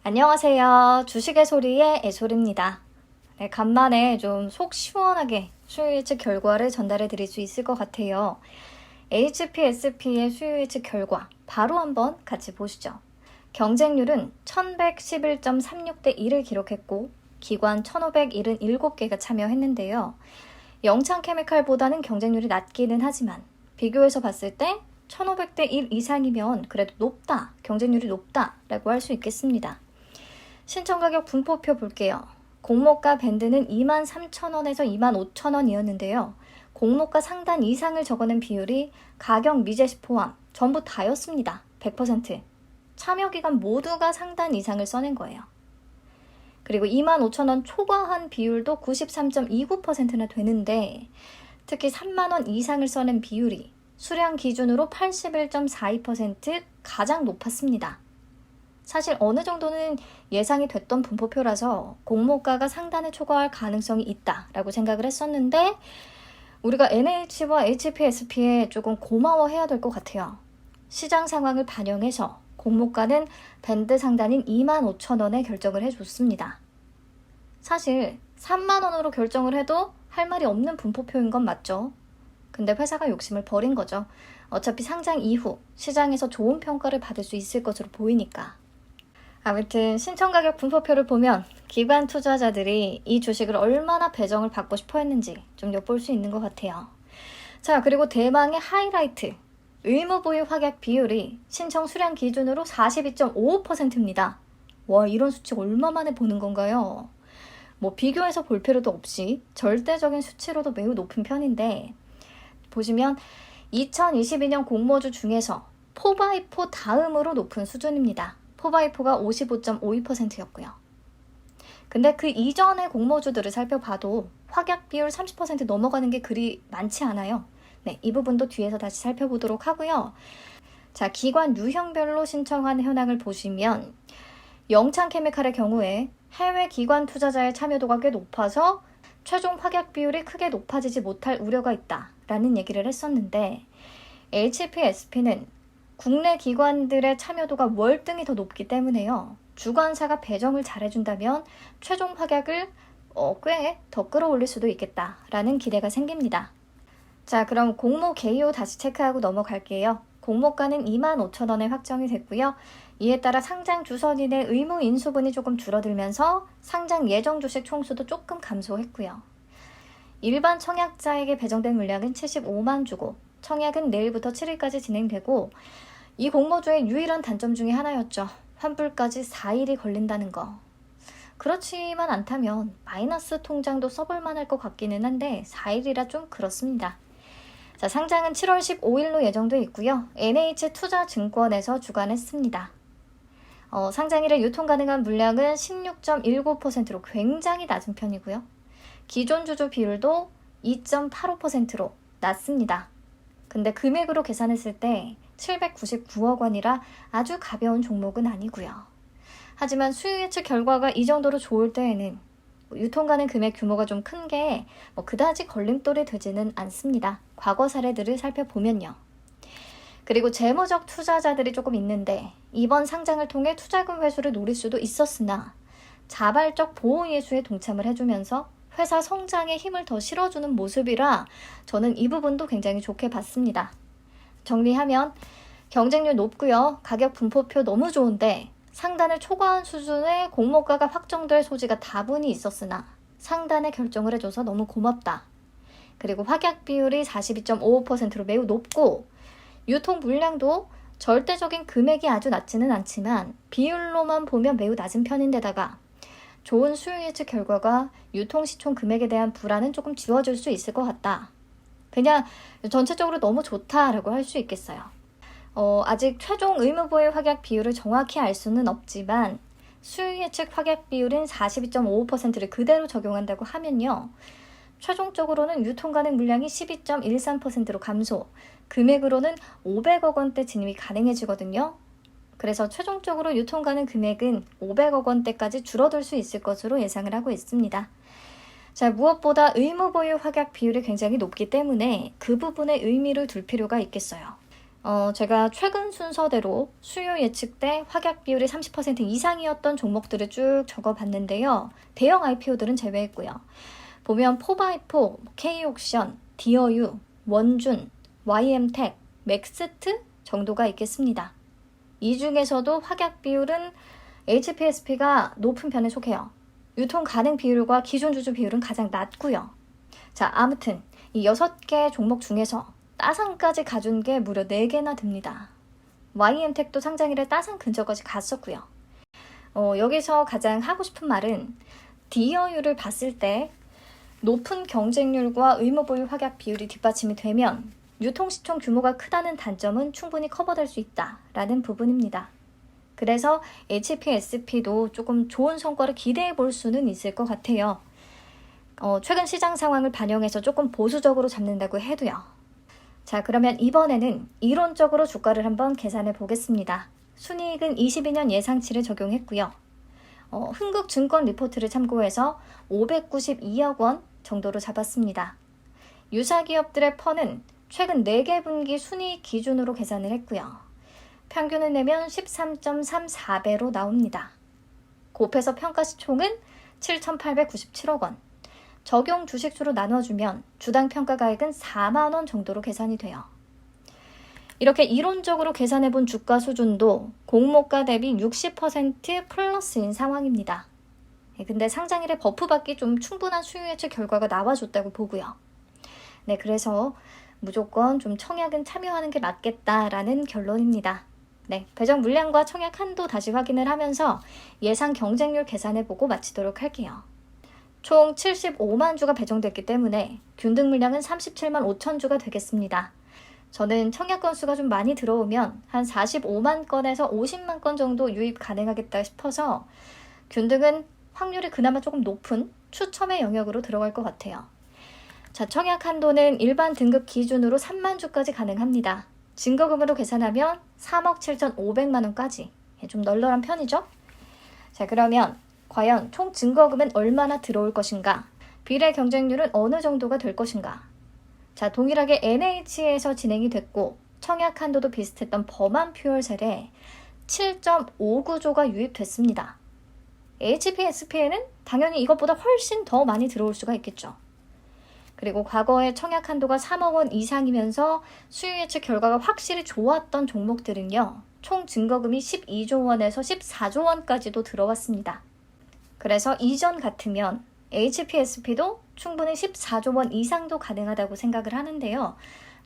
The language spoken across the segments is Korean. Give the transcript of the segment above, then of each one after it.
안녕하세요. 주식의 소리의 애솔입니다. 네, 간만에 좀 속 시원하게 수요 예측 결과를 전달해 드릴 수 있을 것 같아요. HPSP의 수요 예측 결과 바로 한번 같이 보시죠. 경쟁률은 1111.36대 1을 기록했고 기관 1577개가 참여했는데요. 영창케미칼보다는 경쟁률이 낮기는 하지만 비교해서 봤을 때 1500대 1 이상이면 그래도 높다, 경쟁률이 높다라고 할 수 있겠습니다. 신청가격 분포표 볼게요. 공모가 밴드는 23,000원에서 25,000원이었는데요. 공모가 상단 이상을 적어낸 비율이 가격 미제시 포함 전부 다였습니다. 100%. 참여기간 모두가 상단 이상을 써낸 거예요. 그리고 25,000원 초과한 비율도 93.29%나 되는데 특히 3만원 이상을 써낸 비율이 수량 기준으로 81.42% 가장 높았습니다. 사실 어느 정도는 예상이 됐던 분포표라서 공모가가 상단에 초과할 가능성이 있다라고 생각을 했었는데 우리가 NH와 HPSP에 조금 고마워해야 될 것 같아요. 시장 상황을 반영해서 공모가는 밴드 상단인 25,000원에 결정을 해줬습니다. 사실 3만원으로 결정을 해도 할 말이 없는 분포표인 건 맞죠. 근데 회사가 욕심을 버린 거죠. 어차피 상장 이후 시장에서 좋은 평가를 받을 수 있을 것으로 보이니까. 아무튼 신청가격 분포표를 보면 기관 투자자들이 이 주식을 얼마나 배정을 받고 싶어 했는지 좀 엿볼 수 있는 것 같아요. 자, 그리고 대망의 하이라이트. 의무보유 확약 비율이 신청 수량 기준으로 42.55%입니다. 와, 이런 수치 얼마 만에 보는 건가요? 비교해서 볼 필요도 없이 절대적인 수치로도 매우 높은 편인데 보시면 2022년 공모주 중에서 4x4 다음으로 높은 수준입니다. 4x4가 55.52%였고요. 근데 그 이전의 공모주들을 살펴봐도 확약 비율 30% 넘어가는 게 그리 많지 않아요. 네, 이 부분도 뒤에서 다시 살펴보도록 하고요. 자, 기관 유형별로 신청한 현황을 보시면 영창케미칼의 경우에 해외 기관 투자자의 참여도가 꽤 높아서 최종 확약 비율이 크게 높아지지 못할 우려가 있다라는 얘기를 했었는데 HPSP는 국내 기관들의 참여도가 월등히 더 높기 때문에요. 주관사가 배정을 잘해준다면 최종 확약을 꽤 더 끌어올릴 수도 있겠다라는 기대가 생깁니다. 자, 그럼 공모 개요 다시 체크하고 넘어갈게요. 공모가는 25,000원에 확정이 됐고요. 이에 따라 상장 주선인의 의무 인수분이 조금 줄어들면서 상장 예정 주식 총수도 조금 감소했고요. 일반 청약자에게 배정된 물량은 75만 주고 청약은 내일부터 7일까지 진행되고 이 공모주의 유일한 단점 중에 하나였죠. 환불까지 4일이 걸린다는 거. 그렇지만 않다면 마이너스 통장도 써볼 만할 것 같기는 한데 4일이라 좀 그렇습니다. 자, 상장은 7월 15일로 예정돼 있고요. NH투자증권에서 주관했습니다. 상장일에 유통 가능한 물량은 16.19%로 굉장히 낮은 편이고요. 기존 주주 비율도 2.85%로 낮습니다. 근데 금액으로 계산했을 때 799억 원이라 아주 가벼운 종목은 아니고요. 하지만 수요 예측 결과가 이 정도로 좋을 때에는 유통 가능 금액 규모가 좀 큰 게 그다지 걸림돌이 되지는 않습니다. 과거 사례들을 살펴보면요. 그리고 재무적 투자자들이 조금 있는데 이번 상장을 통해 투자금 회수를 노릴 수도 있었으나 자발적 보호 예수에 동참을 해주면서 회사 성장에 힘을 더 실어주는 모습이라 저는 이 부분도 굉장히 좋게 봤습니다. 정리하면 경쟁률 높고요. 가격 분포표 너무 좋은데 상단을 초과한 수준의 공모가가 확정될 소지가 다분히 있었으나 상단에 결정을 해줘서 너무 고맙다. 그리고 확약 비율이 42.55%로 매우 높고 유통 물량도 절대적인 금액이 아주 낮지는 않지만 비율로만 보면 매우 낮은 편인데다가 좋은 수요 예측 결과가 유통시총 금액에 대한 불안은 조금 지워줄 수 있을 것 같다. 그냥 전체적으로 너무 좋다라고 할 수 있겠어요. 아직 최종 의무보유 확약 비율을 정확히 알 수는 없지만 수요 예측 확약 비율인 42.55%를 그대로 적용한다고 하면요. 최종적으로는 유통 가능 물량이 12.13%로 감소, 금액으로는 500억 원대 진입이 가능해지거든요. 그래서 최종적으로 유통 가능 금액은 500억 원대까지 줄어들 수 있을 것으로 예상을 하고 있습니다. 자, 무엇보다 의무보유 확약 비율이 굉장히 높기 때문에 그 부분에 의미를 둘 필요가 있겠어요. 제가 최근 순서대로 수요 예측 때 확약 비율이 30% 이상이었던 종목들을 쭉 적어봤는데요. 대형 IPO들은 제외했고요. 보면 4x4, K옥션, 디어유, 원준, YM텍, 맥스트 정도가 있겠습니다. 이 중에서도 확약 비율은 HPSP가 높은 편에 속해요. 유통 가능 비율과 기존 주주 비율은 가장 낮고요. 자, 아무튼 이 6개 종목 중에서 따상까지 가준 게 무려 4개나 됩니다. YM텍도 상장일에 따상 근처까지 갔었고요. 여기서 가장 하고 싶은 말은 디어유를 봤을 때 높은 경쟁률과 의무보유 확약 비율이 뒷받침이 되면 유통시총 규모가 크다는 단점은 충분히 커버될 수 있다라는 부분입니다. 그래서 HPSP도 조금 좋은 성과를 기대해 볼 수는 있을 것 같아요. 최근 시장 상황을 반영해서 조금 보수적으로 잡는다고 해도요. 자, 그러면 이번에는 이론적으로 주가를 한번 계산해 보겠습니다. 순이익은 22년 예상치를 적용했고요. 흥국증권 리포트를 참고해서 592억 원 정도로 잡았습니다. 유사 기업들의 펀은 최근 4개 분기 순이익 기준으로 계산을 했고요. 평균을 내면 13.34배로 나옵니다. 곱해서 평가시총은 7,897억 원. 적용 주식수로 나눠주면 주당 평가가액은 4만 원 정도로 계산이 돼요. 이렇게 이론적으로 계산해본 주가 수준도 공모가 대비 60% 플러스인 상황입니다. 근데 상장일에 버프받기 좀 충분한 수요 예측 결과가 나와줬다고 보고요. 네, 그래서 무조건 좀 청약은 참여하는 게 맞겠다라는 결론입니다. 네, 배정 물량과 청약 한도 다시 확인을 하면서 예상 경쟁률 계산해보고 마치도록 할게요. 총 75만 주가 배정됐기 때문에 균등 물량은 37만 5천 주가 되겠습니다. 저는 청약 건수가 좀 많이 들어오면 한 45만 건에서 50만 건 정도 유입 가능하겠다 싶어서 균등은 확률이 그나마 조금 높은 추첨의 영역으로 들어갈 것 같아요. 자, 청약 한도는 일반 등급 기준으로 3만 주까지 가능합니다. 증거금으로 계산하면 3억 7,500만 원까지 좀 널널한 편이죠? 자, 그러면 과연 총 증거금은 얼마나 들어올 것인가? 비례 경쟁률은 어느 정도가 될 것인가? 자, 동일하게 NH에서 진행이 됐고 청약 한도도 비슷했던 범한 퓨얼셀에 7.59조가 유입됐습니다. HPSP에는 당연히 이것보다 훨씬 더 많이 들어올 수가 있겠죠. 그리고 과거에 청약 한도가 3억 원 이상이면서 수요 예측 결과가 확실히 좋았던 종목들은요. 총 증거금이 12조 원에서 14조 원까지도 들어왔습니다. 그래서 이전 같으면 HPSP도 충분히 14조 원 이상도 가능하다고 생각을 하는데요.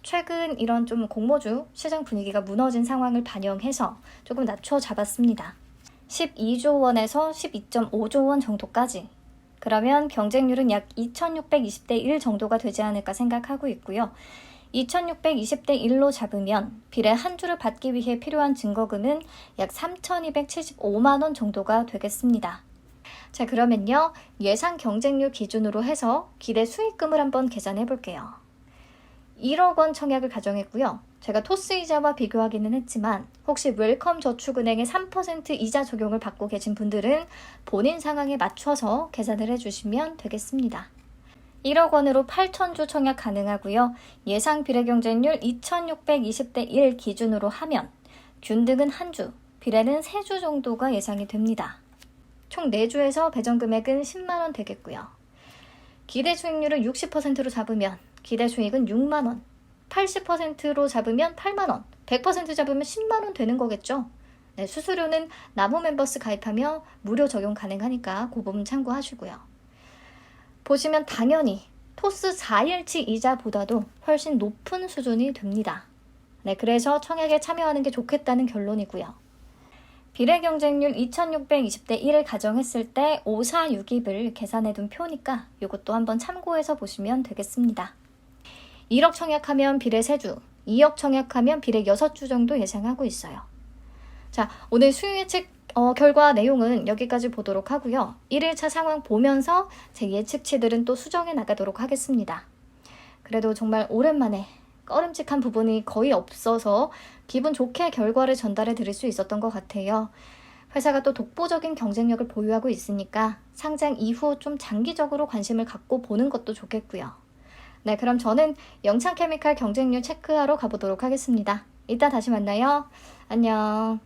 최근 이런 좀 공모주 시장 분위기가 무너진 상황을 반영해서 조금 낮춰 잡았습니다. 12조 원에서 12.5조 원 정도까지. 그러면 경쟁률은 약 2620대 1 정도가 되지 않을까 생각하고 있고요. 2620대 1로 잡으면 비례 한 주를 받기 위해 필요한 증거금은 약 3275만 원 정도가 되겠습니다. 자, 그러면요. 예상 경쟁률 기준으로 해서 기대 수익금을 한번 계산해 볼게요. 1억 원 청약을 가정했고요. 제가 토스 이자와 비교하기는 했지만 혹시 웰컴 저축은행의 3% 이자 적용을 받고 계신 분들은 본인 상황에 맞춰서 계산을 해주시면 되겠습니다. 1억 원으로 8,000주 청약 가능하고요. 예상 비례 경쟁률 2620대 1 기준으로 하면 균등은 한 주, 비례는 3주 정도가 예상이 됩니다. 총 4주에서 배정 금액은 10만 원 되겠고요. 기대 수익률을 60%로 잡으면 기대 수익은 6만 원, 80%로 잡으면 8만 원, 100% 잡으면 10만 원 되는 거겠죠. 네, 수수료는 나무 멤버스 가입하며 무료 적용 가능하니까 그 부분 참고하시고요. 보시면 당연히 토스 4일치 이자보다도 훨씬 높은 수준이 됩니다. 네, 그래서 청약에 참여하는 게 좋겠다는 결론이고요. 비례 경쟁률 2620대 1을 가정했을 때 5462을 계산해둔 표니까 이것도 한번 참고해서 보시면 되겠습니다. 1억 청약하면 비례 3주, 2억 청약하면 비례 6주 정도 예상하고 있어요. 자, 오늘 수요 예측 결과 내용은 여기까지 보도록 하고요. 1일차 상황 보면서 제 예측치들은 또 수정해 나가도록 하겠습니다. 그래도 정말 오랜만에 꺼림칙한 부분이 거의 없어서 기분 좋게 결과를 전달해 드릴 수 있었던 것 같아요. 회사가 또 독보적인 경쟁력을 보유하고 있으니까 상장 이후 좀 장기적으로 관심을 갖고 보는 것도 좋겠고요. 네, 그럼 저는 영창케미칼 경쟁률 체크하러 가보도록 하겠습니다. 이따 다시 만나요. 안녕.